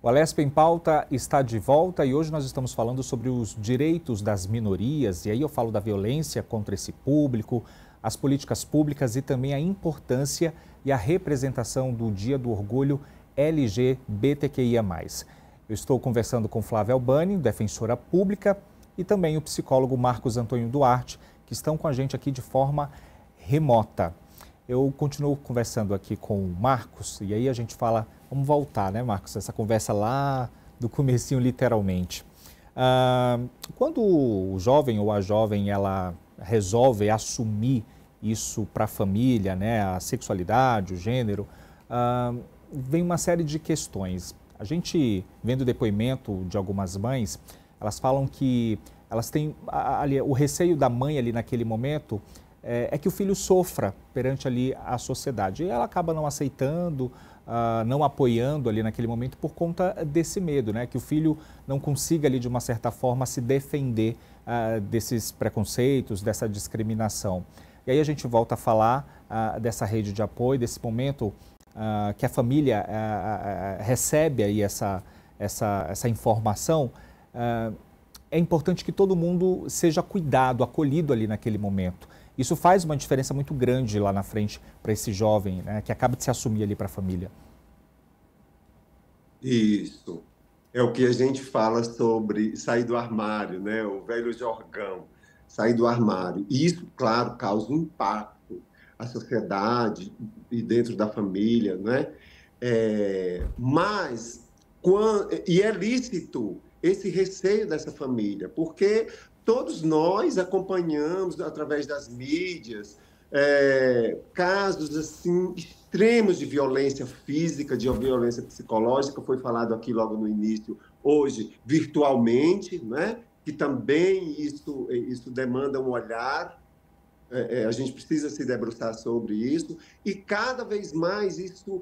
Alesp em Pauta está de volta e hoje nós estamos falando sobre os direitos das minorias. E aí eu falo da violência contra esse público, as políticas públicas e também a importância e a representação do Dia do Orgulho LGBTQIA+. Eu estou conversando com Flávia Albani, defensora pública, e também o psicólogo Marcos Antônio Duarte, que estão com a gente aqui de forma remota. Eu continuo conversando aqui com o Marcos e aí a gente fala, vamos voltar, né, Marcos, essa conversa lá do comecinho, literalmente. Quando o jovem ou a jovem, ela resolve assumir isso para a família, né, a sexualidade, o gênero, vem uma série de questões. A gente, vendo o depoimento de algumas mães, elas falam que elas têm o receio da mãe ali naquele momento é que o filho sofra perante ali a sociedade. E ela acaba não aceitando, não apoiando ali naquele momento por conta desse medo, né? Que o filho não consiga ali de uma certa forma se defender desses preconceitos, dessa discriminação. E aí a gente volta a falar dessa rede de apoio, desse momento que a família recebe aí essa informação. É importante que todo mundo seja cuidado, acolhido ali naquele momento. Isso faz uma diferença muito grande lá na frente para esse jovem, né, que acaba de se assumir ali para a família. Isso. É o que a gente fala sobre sair do armário, né? O velho jargão, sair do armário. E isso, claro, causa um impacto à sociedade e dentro da família, né? E é lícito esse receio dessa família, porque todos nós acompanhamos, através das mídias, casos assim, extremos de violência física, de violência psicológica, foi falado aqui logo no início, hoje, virtualmente, né? Que também isso demanda um olhar, a gente precisa se debruçar sobre isso, e cada vez mais isso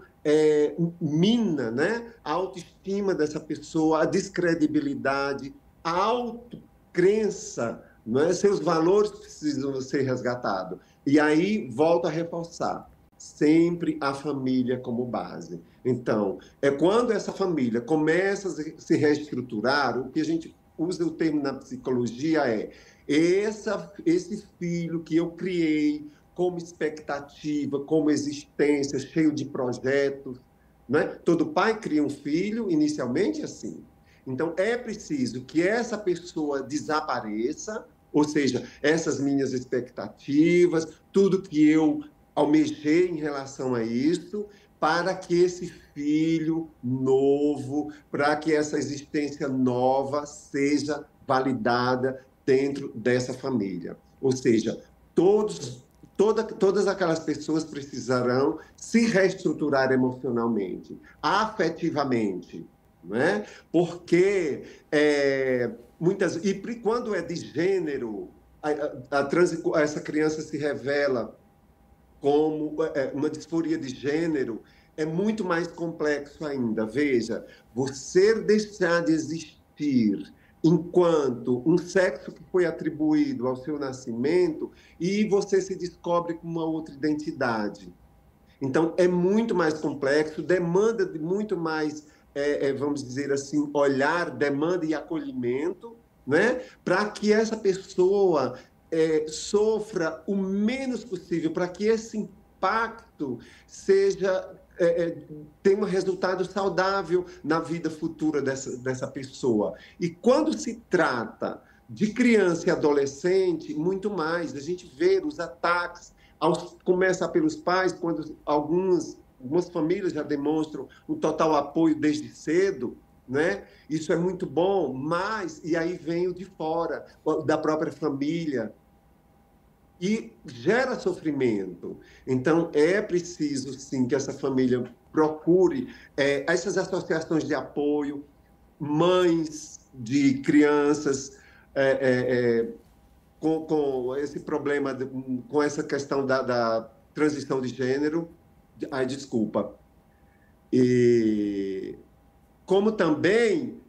mina, né, a autoestima dessa pessoa, a descredibilidade, a autocrença, né, seus valores precisam ser resgatados. E aí, volto a reforçar, sempre a família como base. Então, quando essa família começa a se reestruturar, o que a gente usa o termo na psicologia esse filho que eu criei como expectativa, como existência, cheio de projetos, né? Todo pai cria um filho inicialmente assim. Então, é preciso que essa pessoa desapareça, ou seja, essas minhas expectativas, tudo que eu almejei em relação a isso, para que esse filho novo, para que essa existência nova seja validada dentro dessa família. Ou seja, todas aquelas pessoas precisarão se reestruturar emocionalmente, afetivamente, né? Porque e quando é de gênero, essa criança se revela como uma disforia de gênero, é muito mais complexo ainda. Veja, você deixar de existir enquanto um sexo que foi atribuído ao seu nascimento e você se descobre com uma outra identidade. Então, é muito mais complexo, demanda de muito mais, vamos dizer assim, olhar, demanda e acolhimento, né? Para que essa pessoa sofra o menos possível, para que esse impacto tenha um resultado saudável na vida futura dessa pessoa. E quando se trata de criança e adolescente, muito mais. A gente vê os ataques, começa pelos pais, quando algumas famílias já demonstram um total apoio desde cedo, né? Isso é muito bom, mas, e aí vem o de fora, da própria família, e gera sofrimento. Então, é preciso, sim, que essa família procure essas associações de apoio, mães de crianças com esse problema, com essa questão da transição de gênero. Desculpa. E como também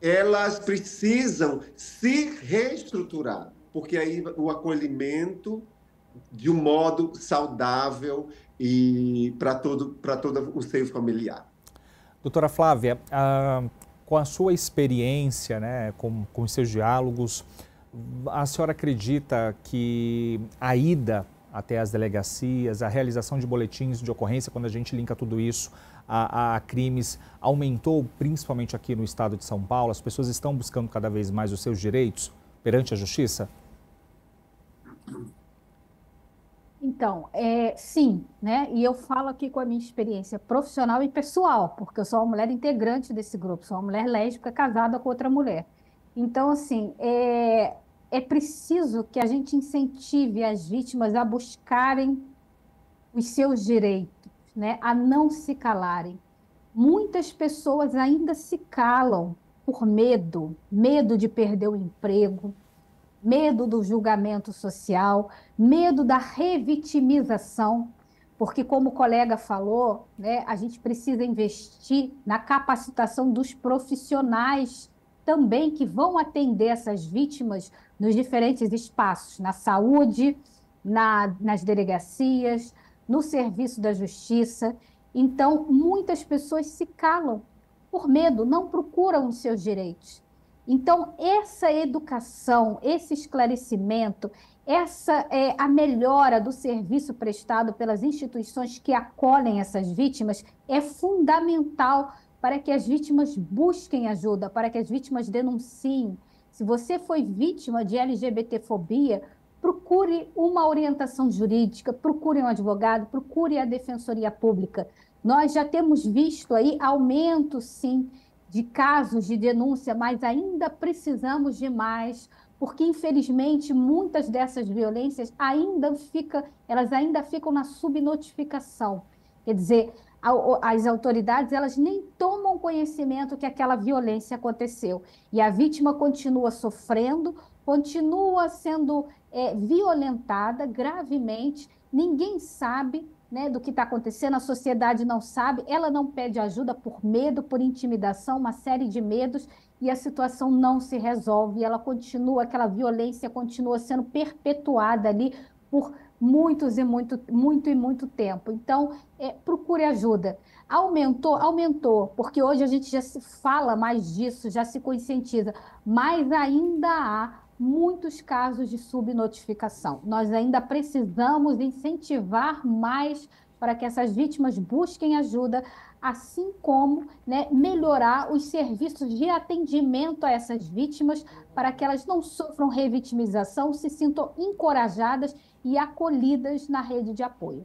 elas precisam se reestruturar, porque aí o acolhimento de um modo saudável e para todo o seio familiar. Doutora Flávia, com a sua experiência, né, com os seus diálogos, a senhora acredita que a ida até as delegacias, a realização de boletins de ocorrência, quando a gente linka tudo isso a crimes, aumentou principalmente aqui no estado de São Paulo? As pessoas estão buscando cada vez mais os seus direitos perante a justiça? Então, sim, né? E eu falo aqui com a minha experiência profissional e pessoal, porque eu sou uma mulher integrante desse grupo, sou uma mulher lésbica casada com outra mulher. Então, assim, é preciso que a gente incentive as vítimas a buscarem os seus direitos, né? A não se calarem. Muitas pessoas ainda se calam por medo de perder o emprego, medo do julgamento social, medo da revitimização, porque, como o colega falou, né, a gente precisa investir na capacitação dos profissionais também que vão atender essas vítimas nos diferentes espaços, na saúde, nas delegacias, no serviço da justiça. Então, muitas pessoas se calam por medo, não procuram os seus direitos. Então, essa educação, esse esclarecimento, essa é a melhora do serviço prestado pelas instituições que acolhem essas vítimas é fundamental para que as vítimas busquem ajuda, para que as vítimas denunciem. Se você foi vítima de LGBTfobia, procure uma orientação jurídica, procure um advogado, procure a Defensoria Pública. Nós já temos visto aí aumento, sim, de casos de denúncia, mas ainda precisamos de mais, porque, infelizmente, muitas dessas violências elas ainda ficam na subnotificação. Quer dizer, as autoridades elas nem tomam conhecimento que aquela violência aconteceu. E a vítima continua sofrendo, continua sendo violentada gravemente, ninguém sabe, né, do que está acontecendo, a sociedade não sabe, ela não pede ajuda por medo, por intimidação, uma série de medos, e a situação não se resolve, ela continua, aquela violência continua sendo perpetuada ali por muito tempo. Então, procure ajuda. Aumentou, porque hoje a gente já se fala mais disso, já se conscientiza, mas ainda há muitos casos de subnotificação. Nós ainda precisamos incentivar mais para que essas vítimas busquem ajuda, assim como, né, melhorar os serviços de atendimento a essas vítimas para que elas não sofram revitimização, se sintam encorajadas e acolhidas na rede de apoio.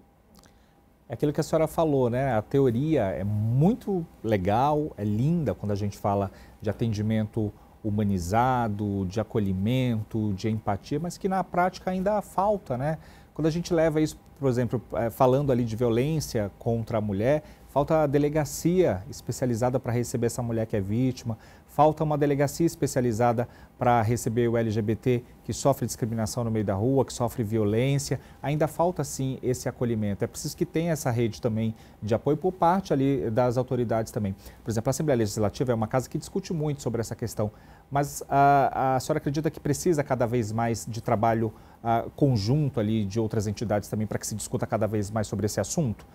É aquilo que a senhora falou, né? A teoria é muito legal, é linda quando a gente fala de atendimento humanizado, de acolhimento, de empatia, mas que na prática ainda falta, né? Quando a gente leva isso, por exemplo, falando ali de violência contra a mulher, falta a delegacia especializada para receber essa mulher que é vítima, falta uma delegacia especializada para receber o LGBT que sofre discriminação no meio da rua, que sofre violência. Ainda falta, sim, esse acolhimento. É preciso que tenha essa rede também de apoio por parte ali das autoridades também. Por exemplo, a Assembleia Legislativa é uma casa que discute muito sobre essa questão, mas a senhora acredita que precisa cada vez mais de trabalho conjunto ali de outras entidades também para que se discuta cada vez mais sobre esse assunto?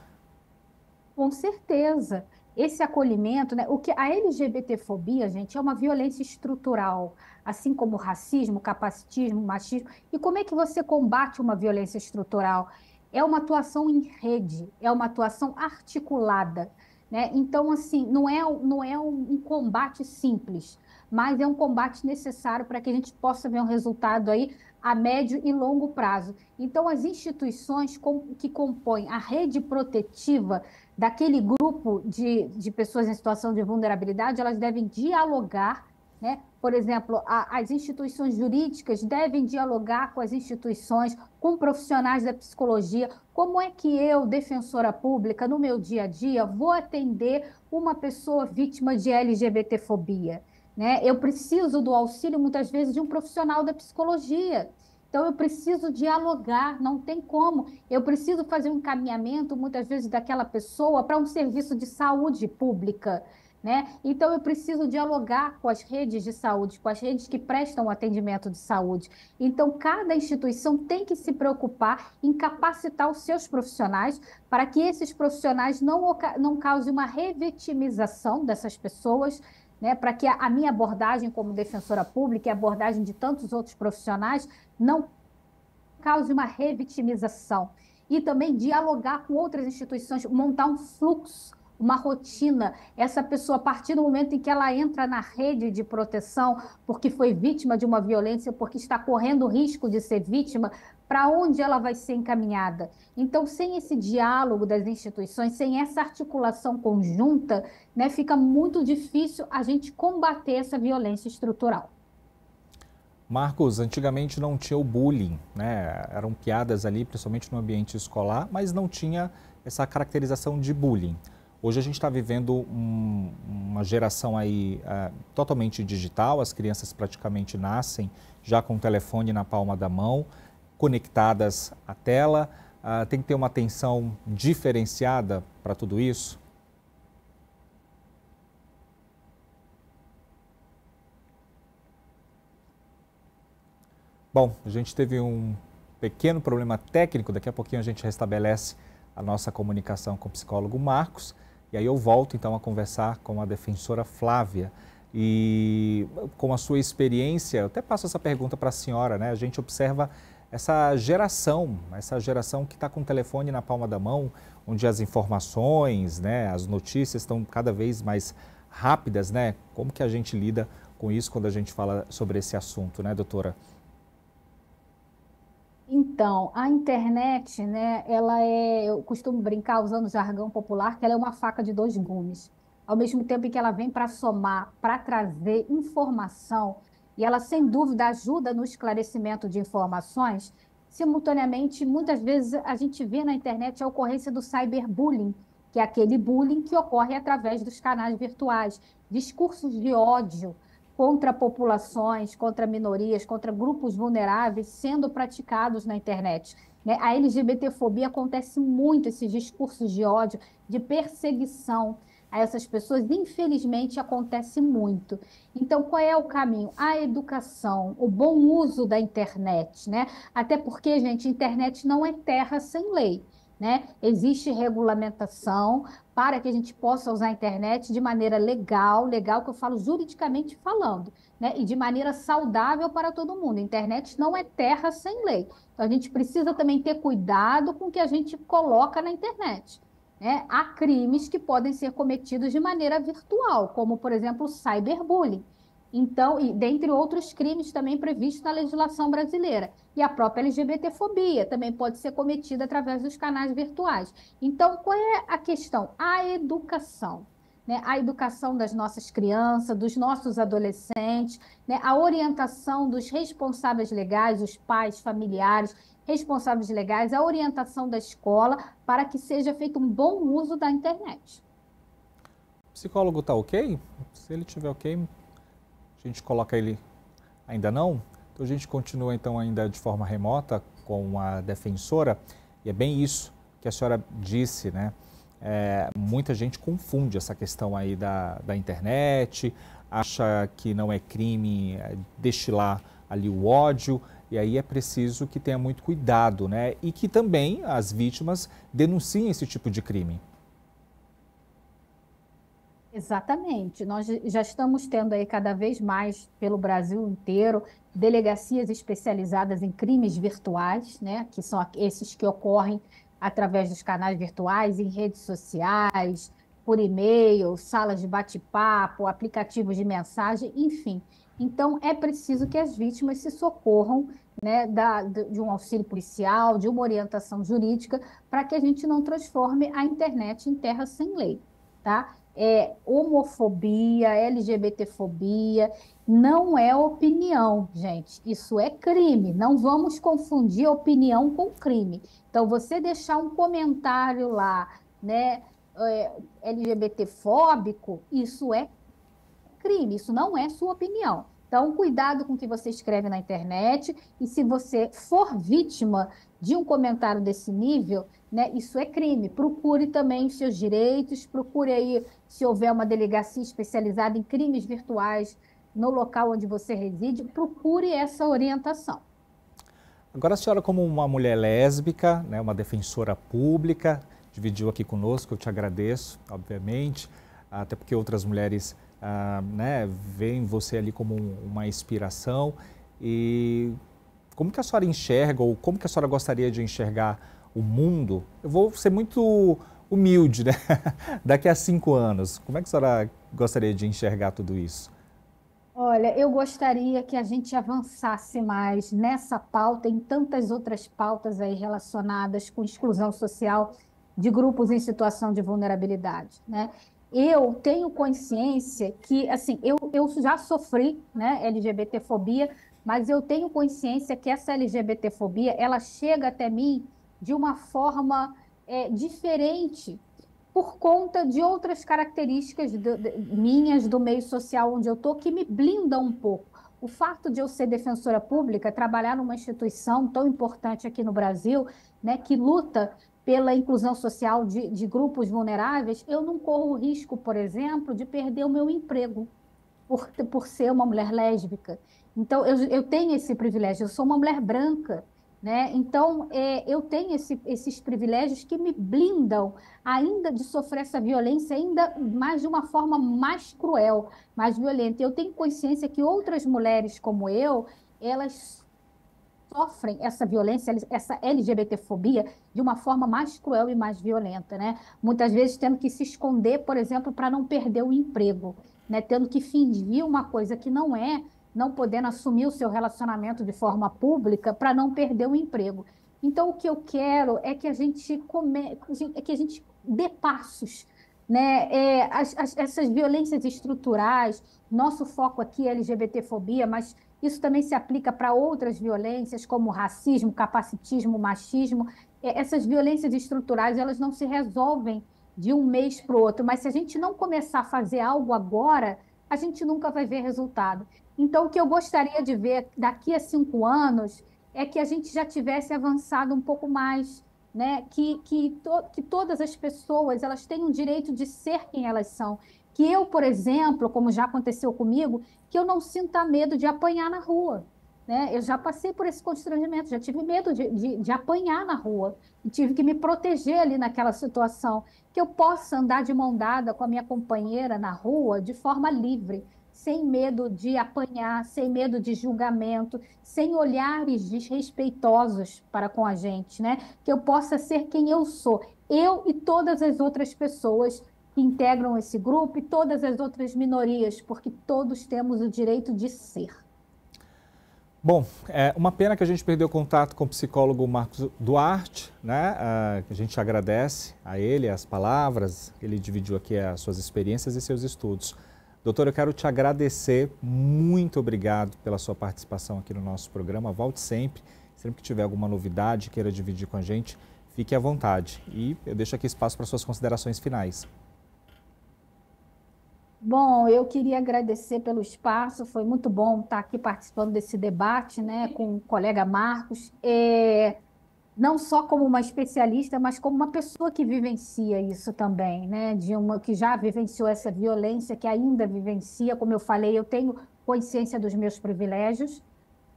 Com certeza. Esse acolhimento, né? A LGBTfobia, gente, é uma violência estrutural, assim como o racismo, capacitismo, machismo. E como é que você combate uma violência estrutural? É uma atuação em rede, é uma atuação articulada, né? Então, assim, não é um combate simples, mas é um combate necessário para que a gente possa ver um resultado aí a médio e longo prazo. Então, as instituições que compõem a rede protetiva daquele grupo de pessoas em situação de vulnerabilidade, elas devem dialogar, né? Por exemplo, as instituições jurídicas devem dialogar com as instituições, com profissionais da psicologia. Como é que eu, defensora pública, no meu dia a dia, vou atender uma pessoa vítima de LGBTfobia, né? Eu preciso do auxílio, muitas vezes, de um profissional da psicologia. Então, eu preciso dialogar, não tem como. Eu preciso fazer um encaminhamento, muitas vezes, daquela pessoa para um serviço de saúde pública. né? Então, eu preciso dialogar com as redes de saúde, com as redes que prestam atendimento de saúde. Então, cada instituição tem que se preocupar em capacitar os seus profissionais para que esses profissionais não causem uma revitimização dessas pessoas, né? Para que a minha abordagem como defensora pública e a abordagem de tantos outros profissionais não cause uma revitimização. E também dialogar com outras instituições, montar um fluxo, uma rotina. Essa pessoa, a partir do momento em que ela entra na rede de proteção, porque foi vítima de uma violência, porque está correndo o risco de ser vítima, para onde ela vai ser encaminhada? Então, sem esse diálogo das instituições, sem essa articulação conjunta, né, fica muito difícil a gente combater essa violência estrutural. Marcos, antigamente não tinha o bullying, né? Eram piadas ali, principalmente no ambiente escolar, mas não tinha essa caracterização de bullying. Hoje a gente está vivendo uma geração aí totalmente digital, as crianças praticamente nascem já com o telefone na palma da mão, conectadas à tela. Tem que ter uma atenção diferenciada para tudo isso? Bom, a gente teve um pequeno problema técnico, daqui a pouquinho a gente restabelece a nossa comunicação com o psicólogo Marcos, e aí eu volto então a conversar com a defensora Flávia. E com a sua experiência, eu até passo essa pergunta para a senhora, né? A gente observa essa geração que está com o telefone na palma da mão, onde as informações, né, as notícias estão cada vez mais rápidas, né? Como que a gente lida com isso quando a gente fala sobre esse assunto, né, doutora? Então, a internet, né, eu costumo brincar usando jargão popular, que ela é uma faca de dois gumes. Ao mesmo tempo em que ela vem para somar, para trazer informação, e ela, sem dúvida, ajuda no esclarecimento de informações, simultaneamente, muitas vezes a gente vê na internet a ocorrência do cyberbullying, que é aquele bullying que ocorre através dos canais virtuais, discursos de ódio contra populações, contra minorias, contra grupos vulneráveis sendo praticados na internet, né? A LGBTfobia acontece muito, esses discursos de ódio, de perseguição a essas pessoas, infelizmente acontece muito. Então, qual é o caminho? A educação, o bom uso da internet, né? Até porque, gente, a internet não é terra sem lei, né? Existe regulamentação para que a gente possa usar a internet de maneira legal, legal que eu falo juridicamente falando, né? E de maneira saudável para todo mundo. A internet não é terra sem lei. Então, a gente precisa também ter cuidado com o que a gente coloca na internet, né? Há crimes que podem ser cometidos de maneira virtual, como, por exemplo, o cyberbullying. Então, e dentre outros crimes também previstos na legislação brasileira. E a própria LGBTfobia também pode ser cometida através dos canais virtuais. Então, qual é a questão? A educação, né? A educação das nossas crianças, dos nossos adolescentes, né? A orientação dos responsáveis legais, os pais, familiares, responsáveis legais, a orientação da escola para que seja feito um bom uso da internet. O psicólogo está ok? Se ele estiver ok, a gente coloca ele ainda não? Então a gente continua então ainda de forma remota com a defensora, e é bem isso que a senhora disse, né? Muita gente confunde essa questão aí da internet, acha que não é crime destilar ali o ódio, e aí é preciso que tenha muito cuidado, né? E que também as vítimas denunciem esse tipo de crime. Exatamente. Nós já estamos tendo aí cada vez mais pelo Brasil inteiro delegacias especializadas em crimes virtuais, né? Que são esses que ocorrem através dos canais virtuais, em redes sociais, por e-mail, salas de bate-papo, aplicativos de mensagem, enfim. Então, é preciso que as vítimas se socorram, né, de um auxílio policial, de uma orientação jurídica, para que a gente não transforme a internet em terra sem lei, tá? Homofobia, LGBTfobia, não é opinião, gente. Isso é crime. Não vamos confundir opinião com crime. Então, você deixar um comentário lá, né, LGBTfóbico, isso é crime, isso não é sua opinião. Então, cuidado com o que você escreve na internet, e se você for vítima de um comentário desse nível, né, isso é crime. Procure também os seus direitos, procure aí se houver uma delegacia especializada em crimes virtuais no local onde você reside, procure essa orientação. Agora a senhora, como uma mulher lésbica, né, uma defensora pública, dividiu aqui conosco, eu te agradeço, obviamente, até porque outras mulheres né, veem você ali como uma inspiração. E como que a senhora enxerga, ou como que a senhora gostaria de enxergar o mundo? Eu vou ser muito humilde, né? Daqui a 5 anos, como é que a senhora gostaria de enxergar tudo isso? Olha, eu gostaria que a gente avançasse mais nessa pauta, em tantas outras pautas aí relacionadas com exclusão social de grupos em situação de vulnerabilidade, né? Eu tenho consciência que, assim, eu já sofri, né, LGBTfobia, mas eu tenho consciência que essa LGBTfobia, ela chega até mim de uma forma diferente por conta de outras características minhas do meio social onde eu estou, que me blindam um pouco. O fato de eu ser defensora pública, trabalhar numa instituição tão importante aqui no Brasil, né, que luta pela inclusão social de grupos vulneráveis, eu não corro o risco, por exemplo, de perder o meu emprego por ser uma mulher lésbica. Então, eu tenho esse privilégio, eu sou uma mulher branca, né? Então, eu tenho esses privilégios que me blindam ainda de sofrer essa violência, ainda mais de uma forma mais cruel, mais violenta. Eu tenho consciência que outras mulheres como eu, elas sofrem essa violência, essa LGBTfobia, de uma forma mais cruel e mais violenta, né? Muitas vezes tendo que se esconder, por exemplo, para não perder o emprego, né? Tendo que fingir uma coisa que não é, não podendo assumir o seu relacionamento de forma pública para não perder o emprego. Então, o que eu quero é que a gente dê passos, né? Essas violências estruturais, nosso foco aqui é LGBTfobia, mas isso também se aplica para outras violências, como racismo, capacitismo, machismo. Essas violências estruturais, elas não se resolvem de um mês para o outro, mas se a gente não começar a fazer algo agora, a gente nunca vai ver resultado. Então, o que eu gostaria de ver daqui a 5 anos é que a gente já tivesse avançado um pouco mais, né? Que todas as pessoas elas têm o direito de ser quem elas são. Que eu, por exemplo, como já aconteceu comigo, que eu não sinta medo de apanhar na rua, né? Eu já passei por esse constrangimento, já tive medo de apanhar na rua, e tive que me proteger ali naquela situação, que eu possa andar de mão dada com a minha companheira na rua de forma livre, sem medo de apanhar, sem medo de julgamento, sem olhares desrespeitosos para com a gente, né? Que eu possa ser quem eu sou, eu e todas as outras pessoas que integram esse grupo e todas as outras minorias, porque todos temos o direito de ser. Bom, é uma pena que a gente perdeu contato com o psicólogo Marcos Duarte, né? A gente agradece a ele as palavras, ele dividiu aqui as suas experiências e seus estudos. Doutor, eu quero te agradecer, muito obrigado pela sua participação aqui no nosso programa. Volte sempre que tiver alguma novidade, queira dividir com a gente, fique à vontade. E eu deixo aqui espaço para suas considerações finais. Bom, eu queria agradecer pelo espaço, foi muito bom estar aqui participando desse debate, né, com o colega Marcos, não só como uma especialista, mas como uma pessoa que vivencia isso também, né, que já vivenciou essa violência, que ainda vivencia, como eu falei, eu tenho consciência dos meus privilégios,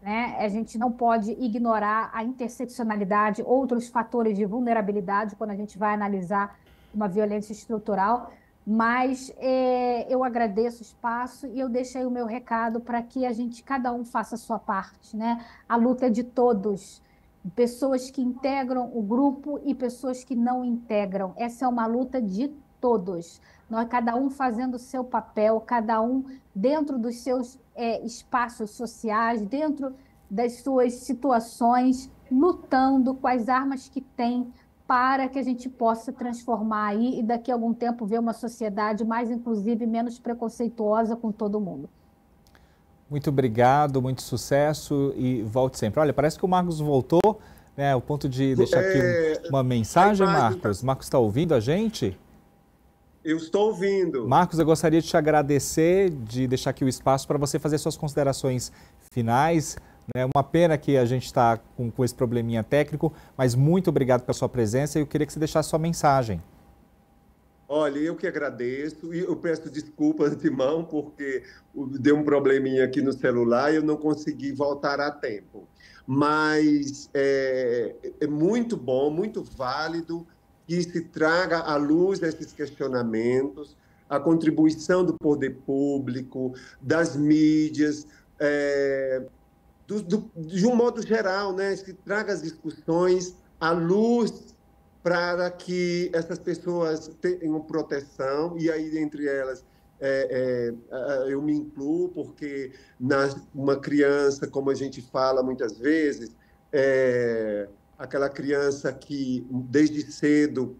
né, a gente não pode ignorar a interseccionalidade, outros fatores de vulnerabilidade quando a gente vai analisar uma violência estrutural. Mas eu agradeço o espaço e eu deixo aí o meu recado para que cada um faça a sua parte, né? A luta é de todos, pessoas que integram o grupo e pessoas que não integram. Essa é uma luta de todos. Cada um fazendo o seu papel, cada um dentro dos seus espaços sociais, dentro das suas situações, lutando com as armas que tem, para que a gente possa transformar aí e daqui a algum tempo ver uma sociedade mais inclusiva e menos preconceituosa com todo mundo. Muito obrigado, muito sucesso e volte sempre. Olha, parece que o Marcos voltou, né? O ponto de deixar aqui uma mensagem, Marcos. Marcos está ouvindo a gente? Eu estou ouvindo. Marcos, eu gostaria de te agradecer, de deixar aqui o espaço para você fazer suas considerações finais. É uma pena que a gente está com esse probleminha técnico, mas muito obrigado pela sua presença e eu queria que você deixasse sua mensagem. Olha, eu que agradeço e eu peço desculpas de antemão porque deu um probleminha aqui no celular e eu não consegui voltar a tempo. Mas é muito bom, muito válido que se traga à luz esses questionamentos, a contribuição do poder público, das mídias, de um modo geral, né? Se traga as discussões à luz para que essas pessoas tenham proteção, e aí, entre elas, eu me incluo, porque uma criança, como a gente fala muitas vezes, aquela criança que, desde cedo,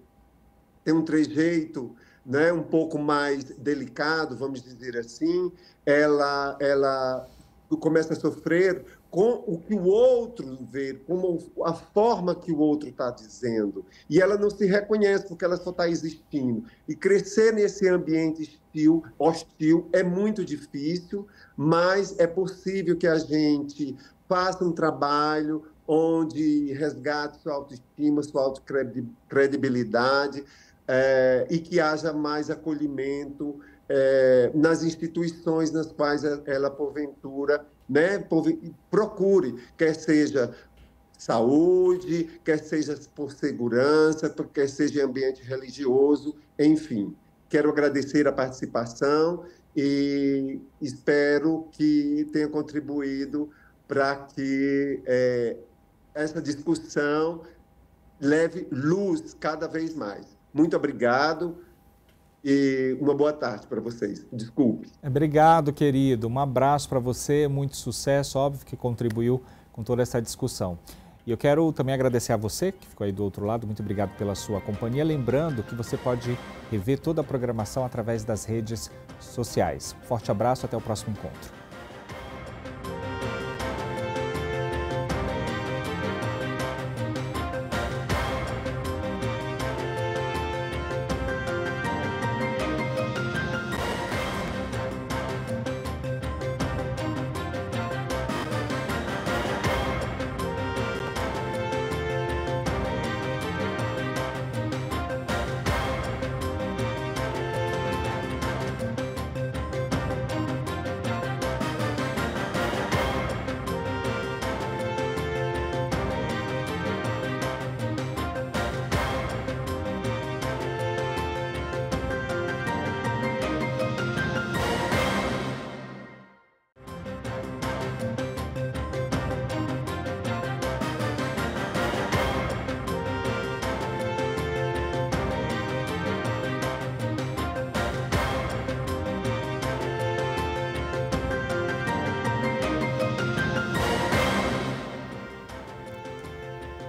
tem um trejeito, né, um pouco mais delicado, vamos dizer assim, ela começa a sofrer com o que o outro vê, como a forma que o outro está dizendo. E ela não se reconhece porque ela só está existindo. E crescer nesse ambiente hostil é muito difícil, mas é possível que a gente faça um trabalho onde resgate sua autoestima, sua autocredibilidade, e que haja mais acolhimento nas instituições nas quais ela, porventura, né, procure, quer seja saúde, quer seja por segurança, quer seja em ambiente religioso, enfim. Quero agradecer a participação e espero que tenha contribuído para que essa discussão leve luz cada vez mais. Muito obrigado. E uma boa tarde para vocês. Desculpe. Obrigado, querido. Um abraço para você, muito sucesso. Óbvio que contribuiu com toda essa discussão. E eu quero também agradecer a você que ficou aí do outro lado. Muito obrigado pela sua companhia. Lembrando que você pode rever toda a programação através das redes sociais. Forte abraço, até o próximo encontro.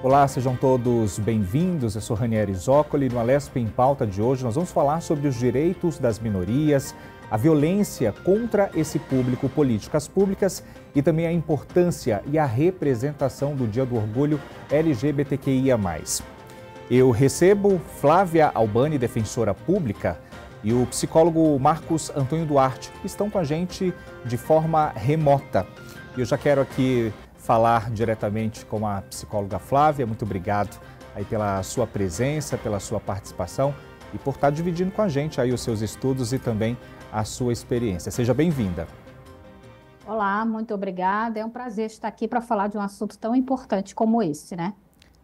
Olá, sejam todos bem-vindos. Eu sou Ranieri Zoccoli. No Alesp em Pauta de hoje nós vamos falar sobre os direitos das minorias, a violência contra esse público, políticas públicas e também a importância e a representação do Dia do Orgulho LGBTQIA+. Eu recebo Flávia Albani, defensora pública, e o psicólogo Marcos Antônio Duarte, que estão com a gente de forma remota. Eu já quero aqui falar diretamente com a psicóloga Flávia. Muito obrigado aí pela sua presença, pela sua participação e por estar dividindo com a gente aí os seus estudos e também a sua experiência. Seja bem-vinda. Olá, muito obrigada. É um prazer estar aqui para falar de um assunto tão importante como esse, né?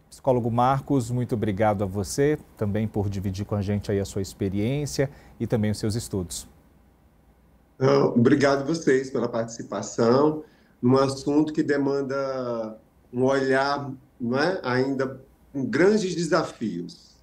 Psicólogo Marcos, muito obrigado a você também por dividir com a gente aí a sua experiência e também os seus estudos. Obrigado a vocês pela participação. Num assunto que demanda um olhar, não é? Ainda com grandes desafios.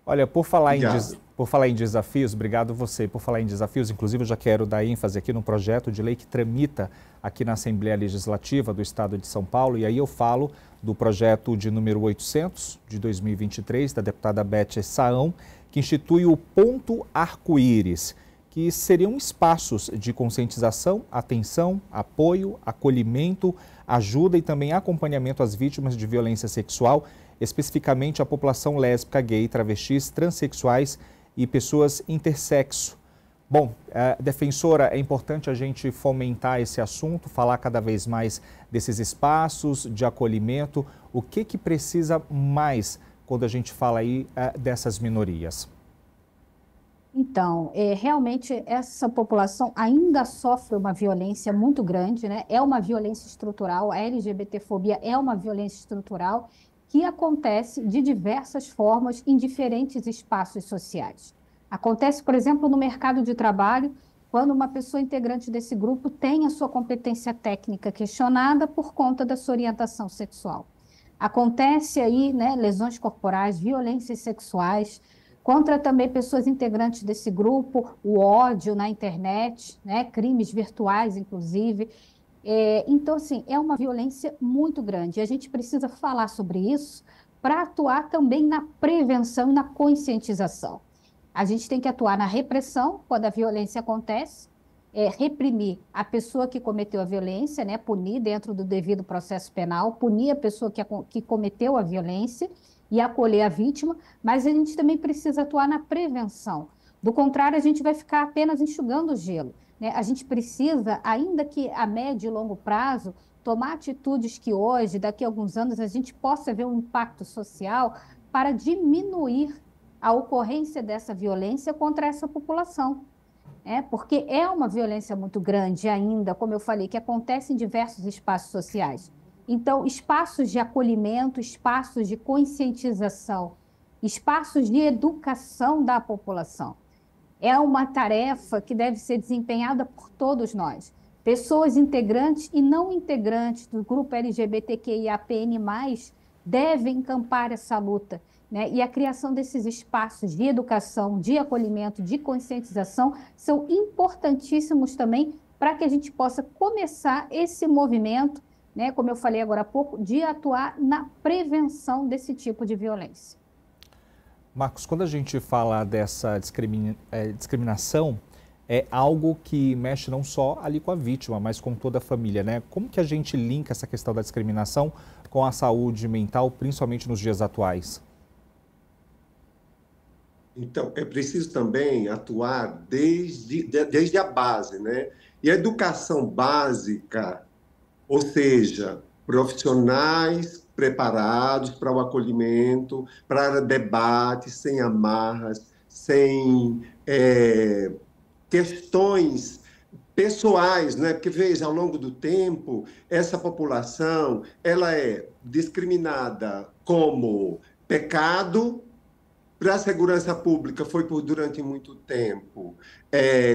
Olha, por falar em desafios, obrigado você. Por falar em desafios, inclusive eu já quero dar ênfase aqui no projeto de lei que tramita aqui na Assembleia Legislativa do Estado de São Paulo, e aí eu falo do projeto de número 800 de 2023, da deputada Beth Saão, que institui o Ponto Arco-Íris, que seriam espaços de conscientização, atenção, apoio, acolhimento, ajuda e também acompanhamento às vítimas de violência sexual, especificamente a população lésbica, gay, travestis, transexuais e pessoas intersexo. Bom, defensora, é importante a gente fomentar esse assunto, falar cada vez mais desses espaços de acolhimento. O que precisa mais quando a gente fala aí dessas minorias? Então, realmente essa população ainda sofre uma violência muito grande, né? É uma violência estrutural, a LGBTfobia é uma violência estrutural que acontece de diversas formas em diferentes espaços sociais. Acontece, por exemplo, no mercado de trabalho, quando uma pessoa integrante desse grupo tem a sua competência técnica questionada por conta da sua orientação sexual. Acontece aí, né, lesões corporais, violências sexuais, contra também pessoas integrantes desse grupo, o ódio na internet, né, crimes virtuais, inclusive. Então, assim, é uma violência muito grande. E a gente precisa falar sobre isso para atuar também na prevenção e na conscientização. A gente tem que atuar na repressão, quando a violência acontece, reprimir a pessoa que cometeu a violência, né, punir dentro do devido processo penal, punir a pessoa que cometeu a violência e acolher a vítima, mas a gente também precisa atuar na prevenção. Do contrário, a gente vai ficar apenas enxugando o gelo, né? A gente precisa, ainda que a médio e longo prazo, tomar atitudes que hoje, daqui a alguns anos, a gente possa ver um impacto social para diminuir a ocorrência dessa violência contra essa população. Porque é uma violência muito grande ainda, como eu falei, que acontece em diversos espaços sociais. Então, espaços de acolhimento, espaços de conscientização, espaços de educação da população. É uma tarefa que deve ser desempenhada por todos nós. Pessoas integrantes e não integrantes do grupo LGBTQIAPN+, devem encampar essa luta, né? E a criação desses espaços de educação, de acolhimento, de conscientização são importantíssimos também para que a gente possa começar esse movimento, né, como eu falei agora há pouco, de atuar na prevenção desse tipo de violência. Marcos, quando a gente fala dessa discriminação, é algo que mexe não só ali com a vítima, mas com toda a família, né? Como que a gente linka essa questão da discriminação com a saúde mental, principalmente nos dias atuais? Então, é preciso também atuar desde a base, né? E a educação básica, ou seja, profissionais preparados para o acolhimento, para debates sem amarras, sem questões pessoais, né? Porque, veja, ao longo do tempo, essa população ela é discriminada como pecado. Para a segurança pública foi durante muito tempo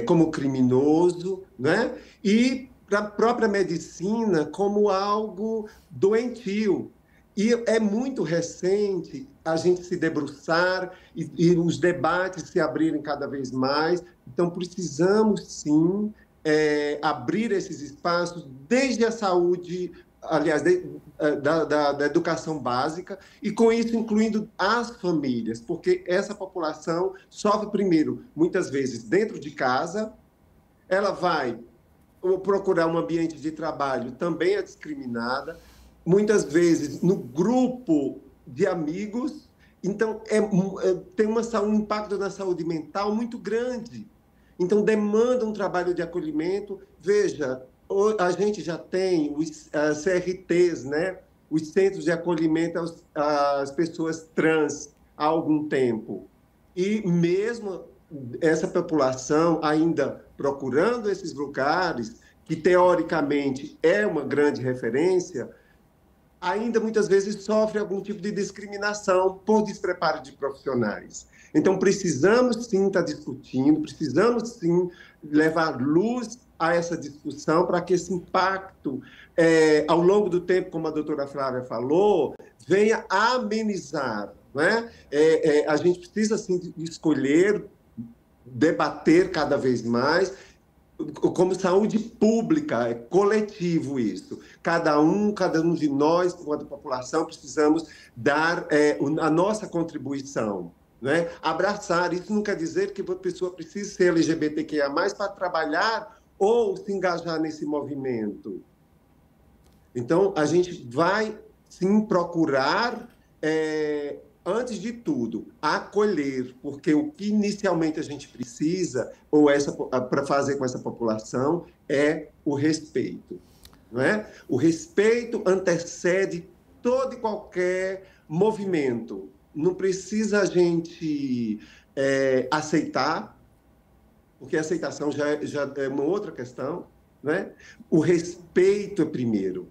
como criminoso, né? E para a própria medicina como algo doentio. E é muito recente a gente se debruçar e os debates se abrirem cada vez mais. Então, precisamos, sim, abrir esses espaços desde a saúde, aliás, da educação básica, e com isso incluindo as famílias, porque essa população sofre primeiro, muitas vezes, dentro de casa, ela vai procurar um ambiente de trabalho, também é discriminada, muitas vezes no grupo de amigos, então tem um impacto na saúde mental muito grande. Então demanda um trabalho de acolhimento. Veja, a gente já tem os CRTs, né? Os Centros de Acolhimento às Pessoas Trans, há algum tempo. E mesmo essa população ainda procurando esses lugares, que teoricamente é uma grande referência, ainda muitas vezes sofre algum tipo de discriminação por despreparo de profissionais. Então, precisamos sim estar discutindo, precisamos sim levar luz a essa discussão para que esse impacto, ao longo do tempo, como a doutora Flávia falou, venha a amenizar. Né? A gente precisa sim escolher, debater cada vez mais, como saúde pública, é coletivo isso. Cada um de nós, enquanto população, precisamos dar a nossa contribuição. Né? Abraçar, isso não quer dizer que a pessoa precise ser LGBTQIA+, para trabalhar ou se engajar nesse movimento. Então, a gente vai, sim, procurar antes de tudo, acolher, porque o que inicialmente a gente precisa, para fazer com essa população, é o respeito. Não é? O respeito antecede todo e qualquer movimento. Não precisa a gente aceitar, porque a aceitação já é uma outra questão, né? O respeito é primeiro.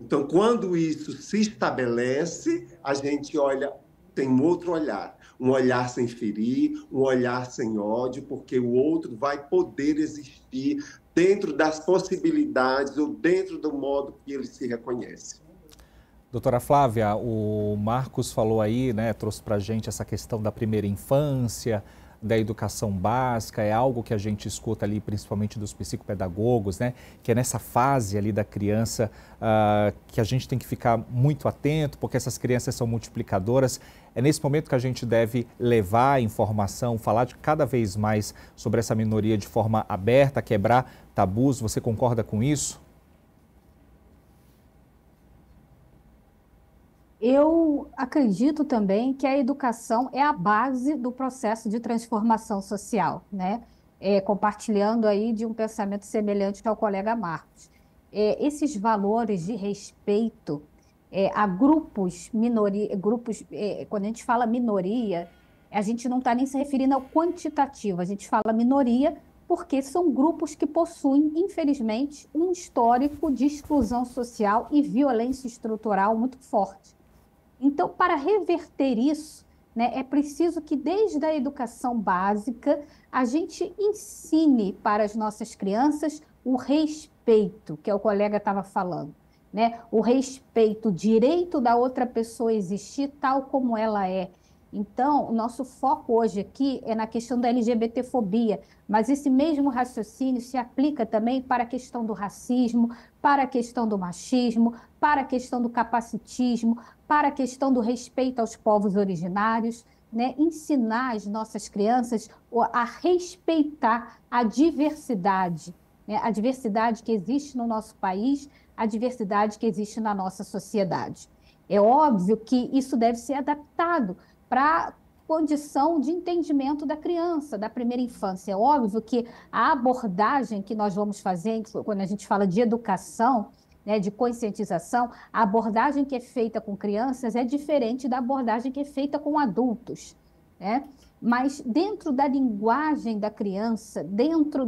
Então, quando isso se estabelece, a gente olha, tem um outro olhar, um olhar sem ferir, um olhar sem ódio, porque o outro vai poder existir dentro das possibilidades ou dentro do modo que ele se reconhece. Doutora Flávia, o Marcos falou aí, né, trouxe para a gente essa questão da primeira infância, da educação básica, é algo que a gente escuta ali, principalmente dos psicopedagogos, né, que é nessa fase ali da criança que a gente tem que ficar muito atento, porque essas crianças são multiplicadoras. É nesse momento que a gente deve levar a informação, falar de cada vez mais sobre essa minoria de forma aberta, quebrar tabus. Você concorda com isso? Eu acredito também que a educação é a base do processo de transformação social, né? Compartilhando aí de um pensamento semelhante ao colega Marcos. Esses valores de respeito a grupos, quando a gente fala minoria, a gente não está nem se referindo ao quantitativo, a gente fala minoria porque são grupos que possuem, infelizmente, um histórico de exclusão social e violência estrutural muito forte. Então, para reverter isso, né, é preciso que desde a educação básica a gente ensine para as nossas crianças o respeito, que o colega estava falando, né? O respeito, o direito da outra pessoa existir tal como ela é. Então, o nosso foco hoje aqui é na questão da LGBTfobia, mas esse mesmo raciocínio se aplica também para a questão do racismo, para a questão do machismo, para a questão do capacitismo, para a questão do respeito aos povos originários, né? Ensinar as nossas crianças a respeitar a diversidade, né? A diversidade que existe no nosso país, a diversidade que existe na nossa sociedade. É óbvio que isso deve ser adaptado para a condição de entendimento da criança, da primeira infância. É óbvio que a abordagem que nós vamos fazer, quando a gente fala de educação, né, de conscientização, a abordagem que é feita com crianças é diferente da abordagem que é feita com adultos, né? Mas dentro da linguagem da criança, dentro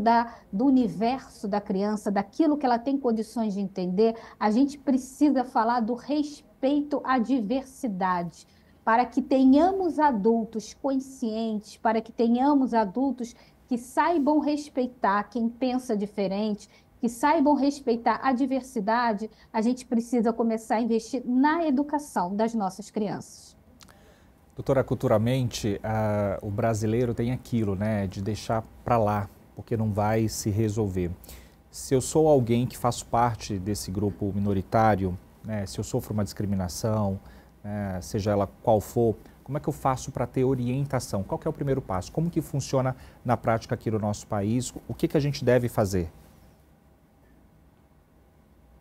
do universo da criança, daquilo que ela tem condições de entender, a gente precisa falar do respeito à diversidade, para que tenhamos adultos conscientes, para que tenhamos adultos que saibam respeitar quem pensa diferente, que saibam respeitar a diversidade. A gente precisa começar a investir na educação das nossas crianças. Doutora, culturalmente, o brasileiro tem aquilo, né, de deixar para lá, porque não vai se resolver. Se eu sou alguém que faço parte desse grupo minoritário, né, se eu sofro uma discriminação, seja ela qual for, como é que eu faço para ter orientação? Qual que é o primeiro passo? Como que funciona na prática aqui no nosso país? O que a gente deve fazer?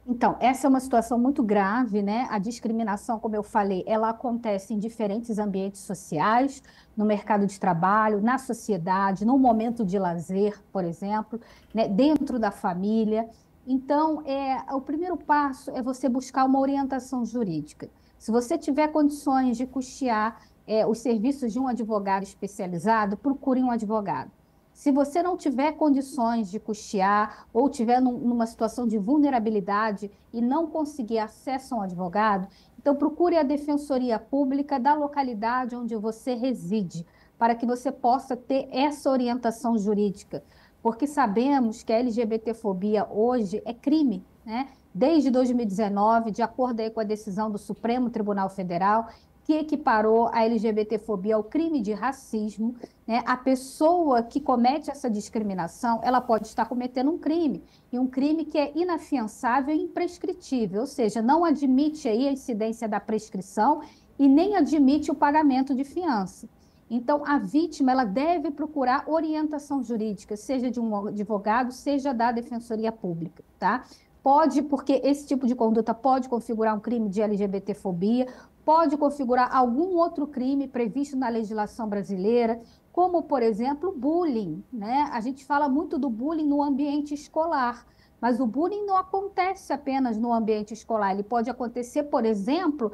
Então, essa é uma situação muito grave, né? A discriminação, como eu falei, ela acontece em diferentes ambientes sociais, no mercado de trabalho, na sociedade, no momento de lazer, por exemplo, né? Dentro da família. Então, o primeiro passo é você buscar uma orientação jurídica. Se você tiver condições de custear os serviços de um advogado especializado, procure um advogado. Se você não tiver condições de custear ou tiver numa situação de vulnerabilidade e não conseguir acesso a um advogado, então procure a Defensoria Pública da localidade onde você reside, para que você possa ter essa orientação jurídica, porque sabemos que a LGBTfobia hoje é crime, né? Desde 2019, de acordo aí com a decisão do Supremo Tribunal Federal, que equiparou a LGBTfobia ao crime de racismo, né? A pessoa que comete essa discriminação, ela pode estar cometendo um crime, e um crime que é inafiançável e imprescritível, ou seja, não admite aí a incidência da prescrição e nem admite o pagamento de fiança. Então, a vítima ela deve procurar orientação jurídica, seja de um advogado, seja da Defensoria Pública, tá? Pode, porque esse tipo de conduta pode configurar um crime de LGBTfobia, pode configurar algum outro crime previsto na legislação brasileira, como, por exemplo, bullying, né? A gente fala muito do bullying no ambiente escolar, mas o bullying não acontece apenas no ambiente escolar, ele pode acontecer, por exemplo,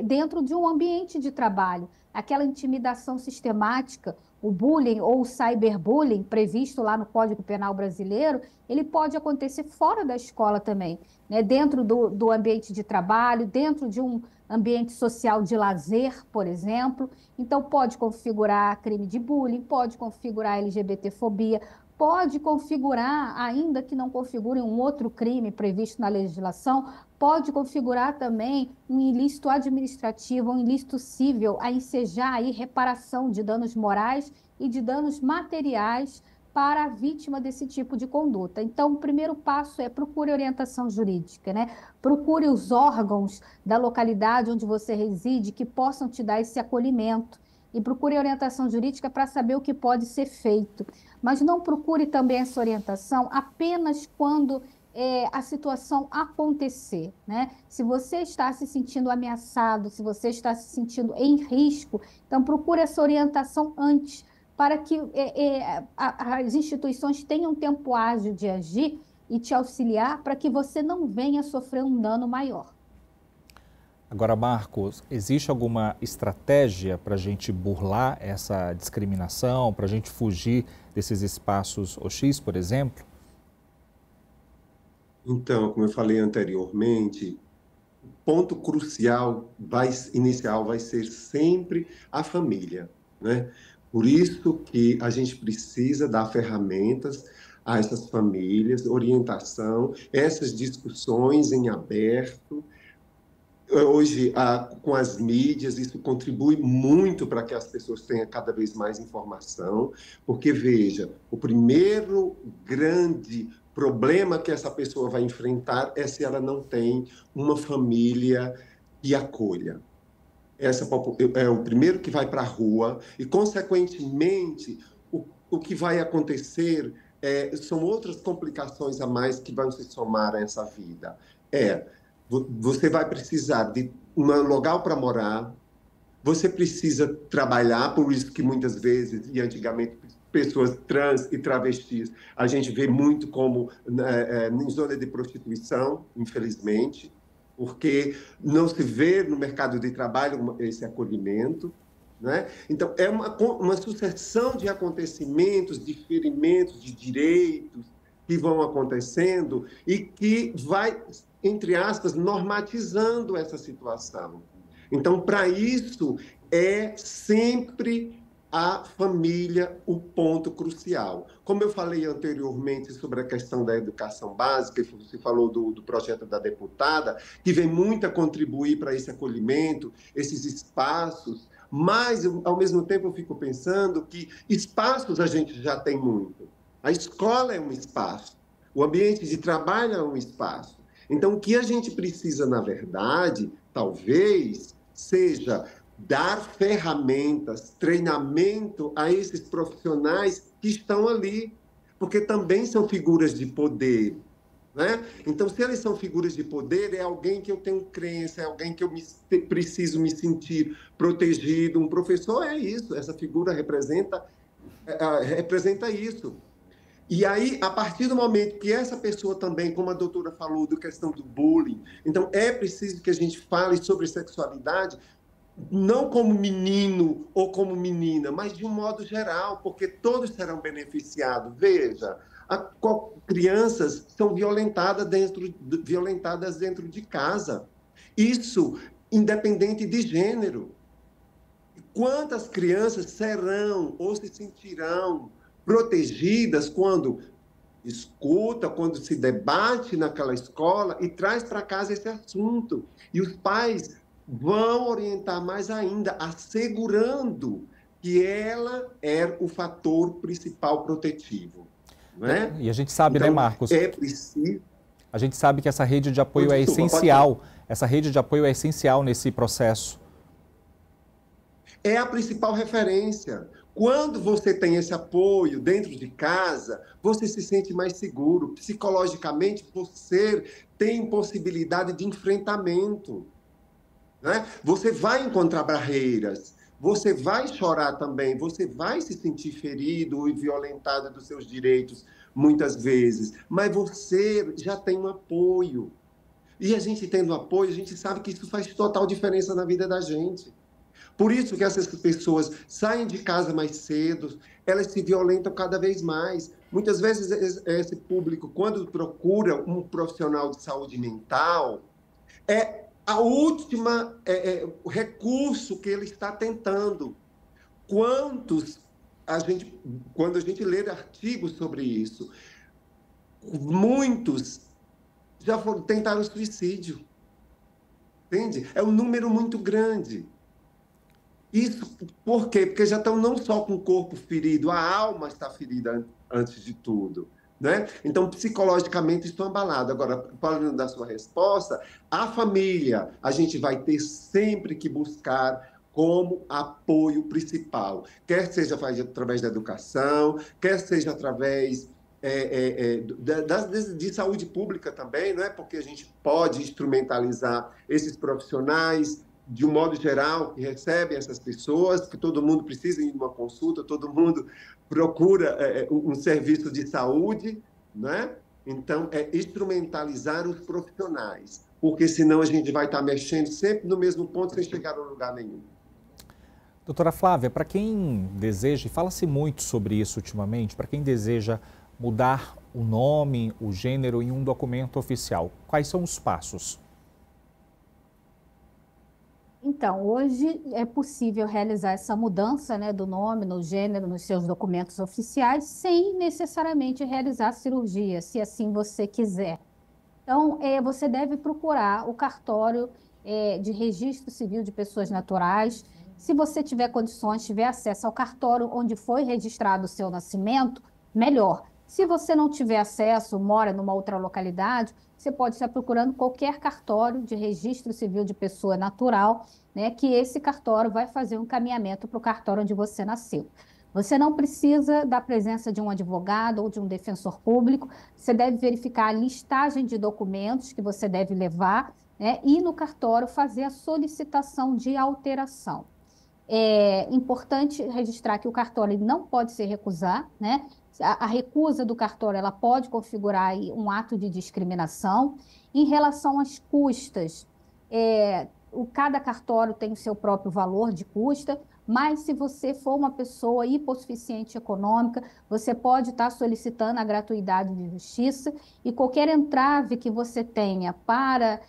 dentro de um ambiente de trabalho. Aquela intimidação sistemática, o bullying ou o cyberbullying, previsto lá no Código Penal brasileiro, ele pode acontecer fora da escola também, né? Dentro do ambiente de trabalho, dentro de um ambiente social de lazer, por exemplo. Então, pode configurar crime de bullying, pode configurar LGBTfobia, pode configurar, ainda que não configure um outro crime previsto na legislação, pode configurar também um ilícito administrativo, um ilícito civil, a ensejar aí reparação de danos morais e de danos materiais para a vítima desse tipo de conduta. Então, o primeiro passo é procure orientação jurídica, né? Procure os órgãos da localidade onde você reside que possam te dar esse acolhimento e procure orientação jurídica para saber o que pode ser feito. Mas não procure também essa orientação apenas quando a situação acontecer, né? Se você está se sentindo ameaçado, se você está se sentindo em risco, então procure essa orientação antes, para que as instituições tenham tempo ágil de agir e te auxiliar para que você não venha sofrer um dano maior. Agora, Marcos, existe alguma estratégia para a gente burlar essa discriminação, para a gente fugir desses espaços hostis, por exemplo? Então, como eu falei anteriormente, o ponto crucial inicial vai ser sempre a família, né? Por isso que a gente precisa dar ferramentas a essas famílias, orientação, essas discussões em aberto. Hoje, com as mídias, isso contribui muito para que as pessoas tenham cada vez mais informação, porque, veja, o primeiro grande problema que essa pessoa vai enfrentar é se ela não tem uma família que acolha. Essa é o primeiro que vai para a rua e, consequentemente, o que vai acontecer são outras complicações a mais que vão se somar a essa vida. Você vai precisar de um local para morar, você precisa trabalhar, por isso que muitas vezes, e antigamente, pessoas trans e travestis, a gente vê muito como em zona de prostituição, infelizmente, porque não se vê no mercado de trabalho esse acolhimento, né? Então, é uma sucessão de acontecimentos, de ferimentos, de direitos que vão acontecendo e que vai, entre aspas, normatizando essa situação. Então, para isso, é sempre a família o ponto crucial. Como eu falei anteriormente sobre a questão da educação básica, e você falou do projeto da deputada, que vem muito a contribuir para esse acolhimento, esses espaços, mas, ao mesmo tempo, eu fico pensando que espaços a gente já tem muito. A escola é um espaço, o ambiente de trabalho é um espaço. Então, o que a gente precisa, na verdade, talvez, seja dar ferramentas, treinamento a esses profissionais que estão ali, porque também são figuras de poder, né? Então, se eles são figuras de poder, é alguém que eu tenho crença, é alguém que eu preciso me sentir protegido. Um professor é isso, essa figura representa isso. E aí, a partir do momento que essa pessoa também, como a doutora falou, da questão do bullying, então é preciso que a gente fale sobre sexualidade, não como menino ou como menina, mas de um modo geral, porque todos serão beneficiados. Veja, crianças são violentadas dentro de casa. Isso independente de gênero. Quantas crianças serão ou se sentirão protegidas quando escuta, quando se debate naquela escola e traz para casa esse assunto? E os pais vão orientar mais ainda, assegurando que ela é o fator principal protetivo. Não é? E a gente sabe, então, né, Marcos? É preciso. A gente sabe que essa rede de apoio é essencial. Essa rede de apoio é essencial nesse processo. É a principal referência. Quando você tem esse apoio dentro de casa, você se sente mais seguro. Psicologicamente, você tem possibilidade de enfrentamento. né? Você vai encontrar barreiras, você vai chorar também, você vai se sentir ferido e violentado dos seus direitos muitas vezes, mas você já tem um apoio. E a gente tendo apoio, a gente sabe que isso faz total diferença na vida da gente. Por isso que essas pessoas saem de casa mais cedo, elas se violentam cada vez mais. Muitas vezes esse público, quando procura um profissional de saúde mental, é a última o recurso que ele está tentando. Quantos quando a gente lê artigos sobre isso, muitos já tentaram suicídio, entende? É um número muito grande. Isso por quê? Porque já estão não só com o corpo ferido, a alma está ferida antes de tudo, né? Então, psicologicamente, estou abalado. Agora, falando da sua resposta, a família, a gente vai ter sempre que buscar como apoio principal, quer seja através da educação, quer seja através de saúde pública também, não é? Porque a gente pode instrumentalizar esses profissionais de um modo geral, que recebem essas pessoas, que todo mundo precisa ir de uma consulta, todo mundo procura um serviço de saúde, né? Então, é instrumentalizar os profissionais, porque senão a gente vai estar mexendo sempre no mesmo ponto sem chegar a lugar nenhum. Doutora Flávia, para quem deseja, e fala-se muito sobre isso ultimamente, para quem deseja mudar o nome, o gênero em um documento oficial, quais são os passos? Então, hoje é possível realizar essa mudança, né, do nome, no gênero, nos seus documentos oficiais, sem necessariamente realizar cirurgia, se assim você quiser. Então, você deve procurar o cartório de registro civil de pessoas naturais. Se você tiver condições, tiver acesso ao cartório onde foi registrado o seu nascimento, melhor. Se você não tiver acesso, mora numa outra localidade, você pode estar procurando qualquer cartório de registro civil de pessoa natural, né, que esse cartório vai fazer um encaminhamento para o cartório onde você nasceu. Você não precisa da presença de um advogado ou de um defensor público, você deve verificar a listagem de documentos que você deve levar, né, e no cartório fazer a solicitação de alteração. É importante registrar que o cartório não pode se recusar, né? A recusa do cartório ela pode configurar aí um ato de discriminação. Em relação às custas, cada cartório tem o seu próprio valor de custa, mas se você for uma pessoa hipossuficiente econômica, você pode estar solicitando a gratuidade de justiça e qualquer entrave que você tenha para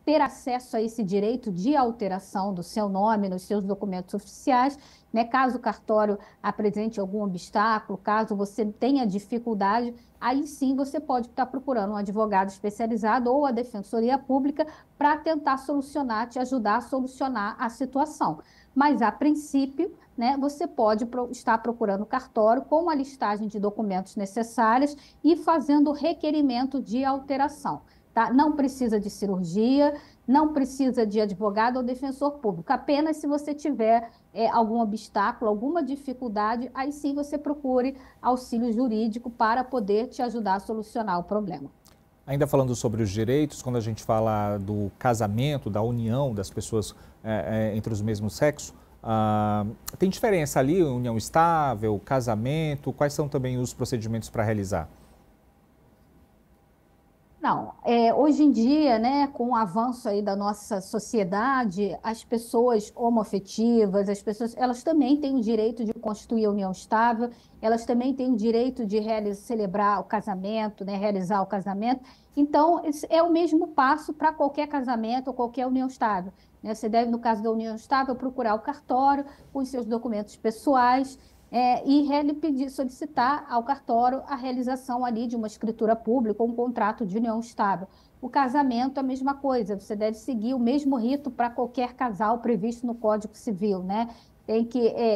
ter acesso a esse direito de alteração do seu nome nos seus documentos oficiais, né? Caso o cartório apresente algum obstáculo, caso você tenha dificuldade, aí sim você pode estar procurando um advogado especializado ou a Defensoria Pública para tentar solucionar, te ajudar a solucionar a situação. Mas, a princípio, né, você pode estar procurando o cartório com a listagem de documentos necessários e fazendo o requerimento de alteração. Tá? Não precisa de cirurgia, não precisa de advogado ou defensor público. Apenas se você tiver algum obstáculo, alguma dificuldade, aí sim você procure auxílio jurídico para poder te ajudar a solucionar o problema. Ainda falando sobre os direitos, quando a gente fala do casamento, da união das pessoas entre os mesmos sexos, tem diferença ali, união estável, casamento, quais são também os procedimentos para realizar? Não, hoje em dia, né, com o avanço aí da nossa sociedade, as pessoas homoafetivas, as pessoas, elas também têm o direito de constituir a união estável, elas também têm o direito de celebrar o casamento, né, realizar o casamento. Então, é o mesmo passo para qualquer casamento ou qualquer união estável, né? Você deve, no caso da união estável, procurar o cartório com os seus documentos pessoais, e solicitar ao cartório a realização ali de uma escritura pública ou um contrato de união estável. O casamento é a mesma coisa, você deve seguir o mesmo rito para qualquer casal previsto no Código Civil, né?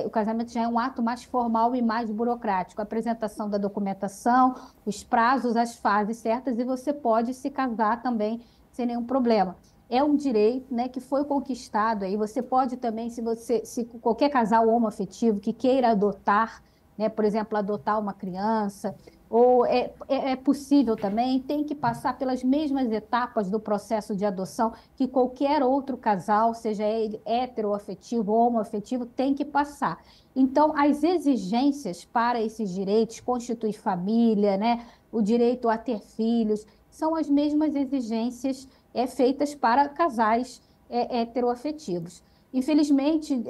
O casamento já é um ato mais formal e mais burocrático, a apresentação da documentação, os prazos, as fases certas, e você pode se casar também sem nenhum problema. É um direito, né, que foi conquistado aí. Você pode também, se qualquer casal homoafetivo que queira adotar, né, por exemplo, adotar uma criança, ou é possível também, tem que passar pelas mesmas etapas do processo de adoção que qualquer outro casal, seja ele heteroafetivo ou homoafetivo, tem que passar. Então, as exigências para esses direitos, constituir família, né, o direito a ter filhos, são as mesmas exigências feitas para casais heteroafetivos. Infelizmente,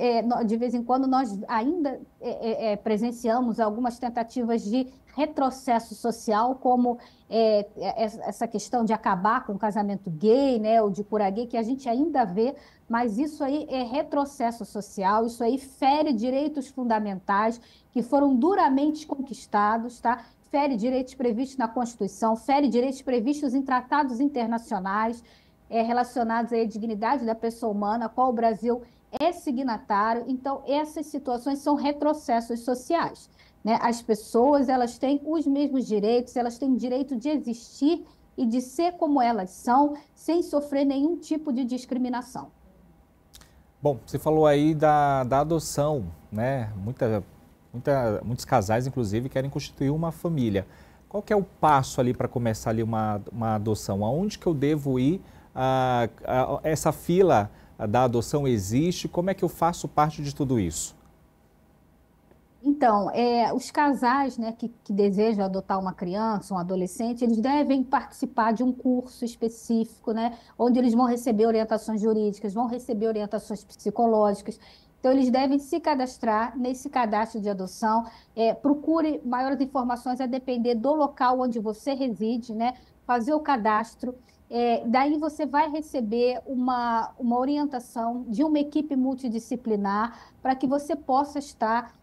de vez em quando, nós ainda presenciamos algumas tentativas de retrocesso social, como essa questão de acabar com o casamento gay, né, ou de cura gay, que a gente ainda vê, mas isso aí é retrocesso social, isso aí fere direitos fundamentais que foram duramente conquistados, tá? Fere direitos previstos na Constituição, fere direitos previstos em tratados internacionais relacionados à dignidade da pessoa humana, a qual o Brasil é signatário. Então, essas situações são retrocessos sociais, né? As pessoas, elas têm os mesmos direitos, elas têm o direito de existir e de ser como elas são, sem sofrer nenhum tipo de discriminação. Bom, você falou aí da adoção, né? Muitos casais, inclusive, querem constituir uma família. Qual que é o passo ali para começar ali uma adoção? Aonde que eu devo ir? Essa fila da adoção existe? Como é que eu faço parte de tudo isso? Então, os casais, né, que desejam adotar uma criança, um adolescente, eles devem participar de um curso específico, né, onde eles vão receber orientações jurídicas, vão receber orientações psicológicas. Então, eles devem se cadastrar nesse cadastro de adoção. Procure maiores informações a depender do local onde você reside, né, fazer o cadastro. Daí você vai receber uma orientação de uma equipe multidisciplinar para que você possa estar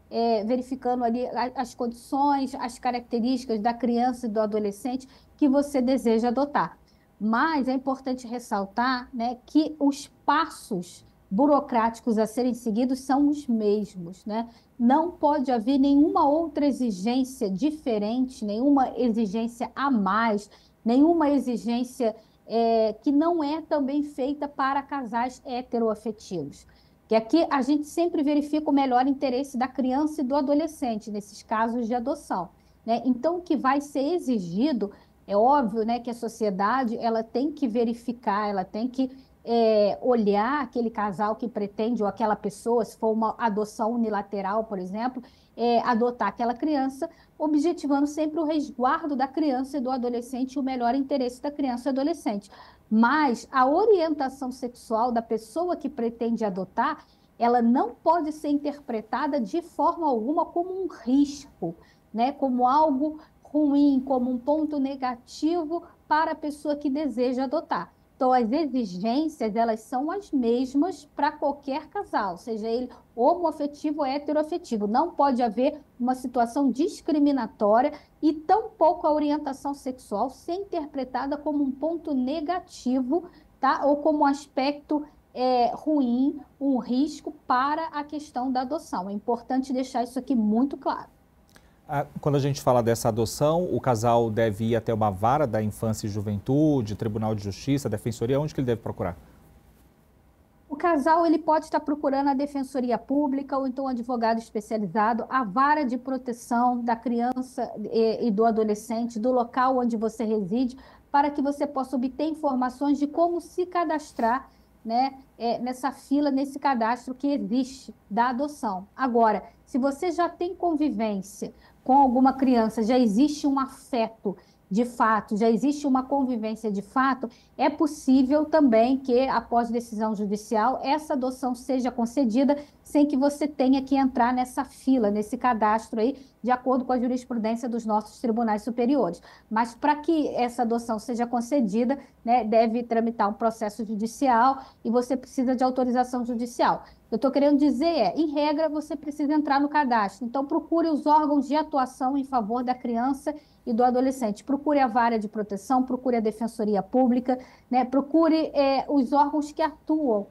verificando ali as condições, as características da criança e do adolescente que você deseja adotar. Mas é importante ressaltar, né, que os passos burocráticos a serem seguidos são os mesmos, né? Não pode haver nenhuma outra exigência diferente, nenhuma exigência a mais, nenhuma exigência que não é também feita para casais heteroafetivos. Que aqui a gente sempre verifica o melhor interesse da criança e do adolescente, nesses casos de adoção, né? Então, o que vai ser exigido, é óbvio, né, que a sociedade ela tem que verificar, ela tem que olhar aquele casal que pretende, ou aquela pessoa, se for uma adoção unilateral, por exemplo, adotar aquela criança, objetivando sempre o resguardo da criança e do adolescente e o melhor interesse da criança e do adolescente. Mas a orientação sexual da pessoa que pretende adotar, ela não pode ser interpretada de forma alguma como um risco, né? Como algo ruim, como um ponto negativo para a pessoa que deseja adotar. Então, as exigências, elas são as mesmas para qualquer casal, seja ele homoafetivo ou heteroafetivo. Não pode haver uma situação discriminatória e tampouco a orientação sexual ser interpretada como um ponto negativo, tá? Ou como um aspecto ruim, um risco para a questão da adoção. É importante deixar isso aqui muito claro. Quando a gente fala dessa adoção, o casal deve ir até uma vara da infância e juventude, Tribunal de Justiça, Defensoria, onde que ele deve procurar? O casal ele pode estar procurando a Defensoria Pública ou então um advogado especializado, a vara de proteção da criança e do adolescente, do local onde você reside, para que você possa obter informações de como se cadastrar, né, nessa fila, nesse cadastro que existe da adoção. Agora, se você já tem convivência com alguma criança, já existe um afeto de fato, já existe uma convivência de fato, é possível também que, após decisão judicial, essa adoção seja concedida sem que você tenha que entrar nessa fila, nesse cadastro aí, de acordo com a jurisprudência dos nossos tribunais superiores. Mas para que essa adoção seja concedida, né, deve tramitar um processo judicial e você precisa de autorização judicial. Eu estou querendo dizer, em regra, você precisa entrar no cadastro. Então, procure os órgãos de atuação em favor da criança e do adolescente. Procure a vara de proteção, procure a Defensoria Pública, né? Procure os órgãos que atuam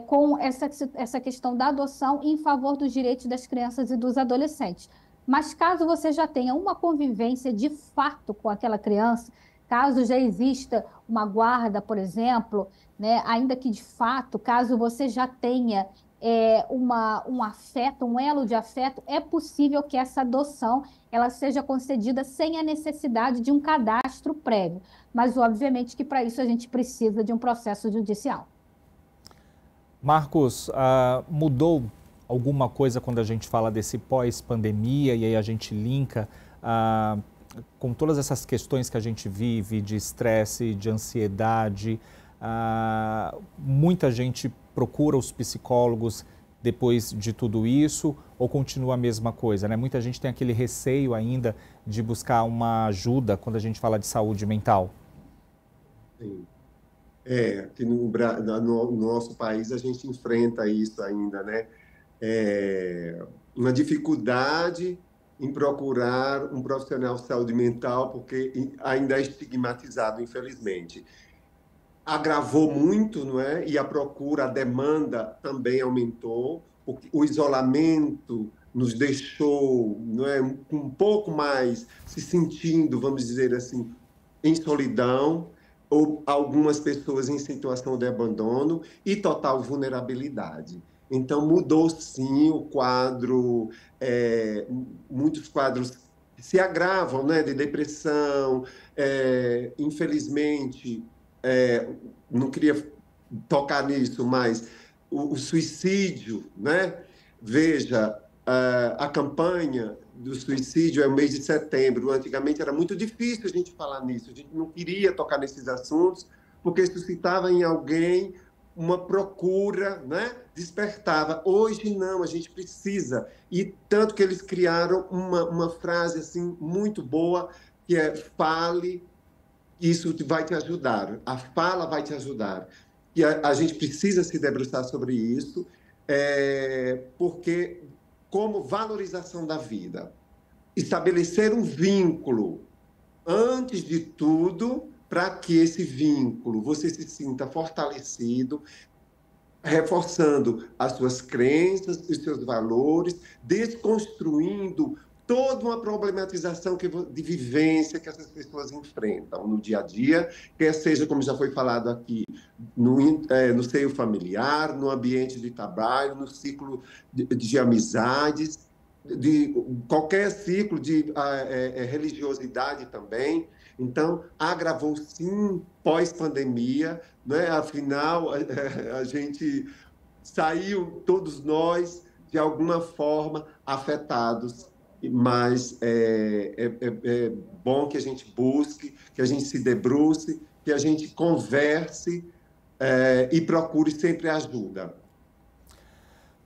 com essa questão da adoção em favor dos direitos das crianças e dos adolescentes. Mas caso você já tenha uma convivência de fato com aquela criança, caso já exista uma guarda, por exemplo, né? Ainda que de fato, caso você já tenha um afeto, um elo de afeto, é possível que essa adoção ela seja concedida sem a necessidade de um cadastro prévio. Mas, obviamente, que para isso a gente precisa de um processo judicial. Marcos, mudou alguma coisa quando a gente fala desse pós-pandemia e aí a gente linka com todas essas questões que a gente vive de estresse, de ansiedade? Muita gente procura os psicólogos depois de tudo isso ou continua a mesma coisa, né? Muita gente tem aquele receio ainda de buscar uma ajuda quando a gente fala de saúde mental. Sim. Aqui no nosso país a gente enfrenta isso ainda, né? Uma dificuldade em procurar um profissional de saúde mental, porque ainda é estigmatizado, infelizmente. Agravou muito, não é? E a procura, a demanda também aumentou, porque o isolamento nos deixou, não é, um pouco mais se sentindo, vamos dizer assim, em solidão, ou algumas pessoas em situação de abandono e total vulnerabilidade. Então, mudou sim o quadro, muitos quadros se agravam, né, de depressão, infelizmente, não queria tocar nisso, mas o suicídio, né? Veja, a campanha do suicídio é o mês de setembro. Antigamente era muito difícil a gente falar nisso, a gente não queria tocar nesses assuntos, porque suscitava em alguém uma procura, né? Despertava. Hoje não, a gente precisa. E tanto que eles criaram uma frase assim muito boa, que é: fale, isso vai te ajudar, a fala vai te ajudar. E a gente precisa se debruçar sobre isso, porque, como valorização da vida, estabelecer um vínculo, antes de tudo, para que esse vínculo você se sinta fortalecido, reforçando as suas crenças, os seus valores, desconstruindo toda uma problematização de vivência que essas pessoas enfrentam no dia a dia, quer seja, como já foi falado aqui, no seio familiar, no ambiente de trabalho, no ciclo de amizades, de qualquer ciclo de religiosidade também. Então, agravou sim pós-pandemia, né? Afinal, a gente saiu, todos nós, de alguma forma, afetados, mas é bom que a gente busque, que a gente se debruce, que a gente converse e procure sempre ajuda.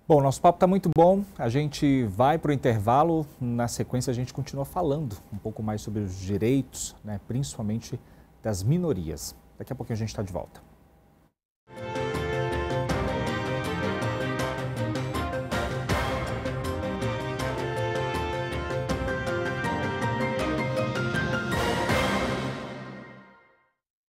Bom, nosso papo está muito bom, a gente vai para o intervalo, na sequência a gente continua falando um pouco mais sobre os direitos, né, principalmente das minorias. Daqui a pouquinho a gente está de volta.